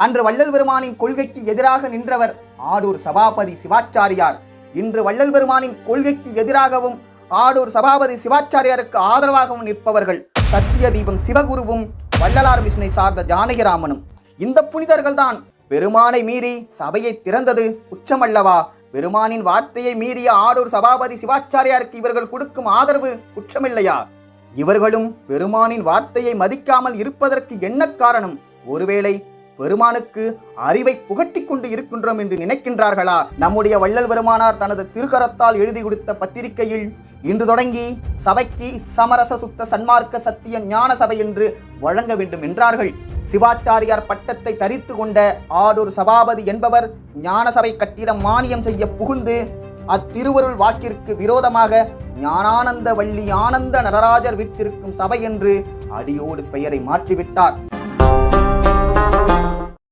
அன்று வள்ளல் பெருமானின் கொள்கைக்கு எதிராக நின்றவர் ஆடூர் சபாபதி சிவாச்சாரியார். இன்று வள்ளல் பெருமானின் கொள்கைக்கு எதிராகவும் ஆடூர் சபாபதி சிவாச்சாரியாருக்கு ஆதரவாகவும் நிற்பவர்கள் சத்திய தீபம் சிவகுருவும் வள்ளலார் மிஷனை சார்ந்த ஜானகிராமனும். இந்த புனிதர்கள் தான் பெருமானை மீறி சபையை திறந்தது குற்றமல்லவா? பெருமானின் வார்த்தையை மீறிய ஆடூர் சபாபதி சிவாச்சாரியாருக்கு இவர்கள் கொடுக்கும் ஆதரவு குற்றமில்லையா? இவர்களும் பெருமானின் வார்த்தையை மதிக்காமல் இருப்பதற்கு என்ன காரணம்? ஒருவேளை பெருமானுக்கு அறிவை புகட்டி கொண்டு இருக்கின்றோம் என்று நினைக்கின்றார்களா? நம்முடைய வள்ளல் பெருமானார் தனது திருக்கரத்தால் எழுதி கொடுத்த பத்திரிகையில் இன்று தொடங்கி சபைக்கு சமரச சுத்த சன்மார்க்க சத்திய ஞான சபை என்று வழங்க வேண்டும் என்றார்கள். சிவாச்சாரியார் பட்டத்தை தரித்து கொண்ட ஆடூர் சபாபதி என்பவர் ஞான சபை கட்டிடம் மானியம் செய்ய புகுந்து அத்திருவருள் வாக்கிற்கு விரோதமாக ஞானானந்த வள்ளி ஆனந்த நடராஜர் வீற்றிருக்கும் சபை என்று அடியோடு பெயரை மாற்றிவிட்டார்.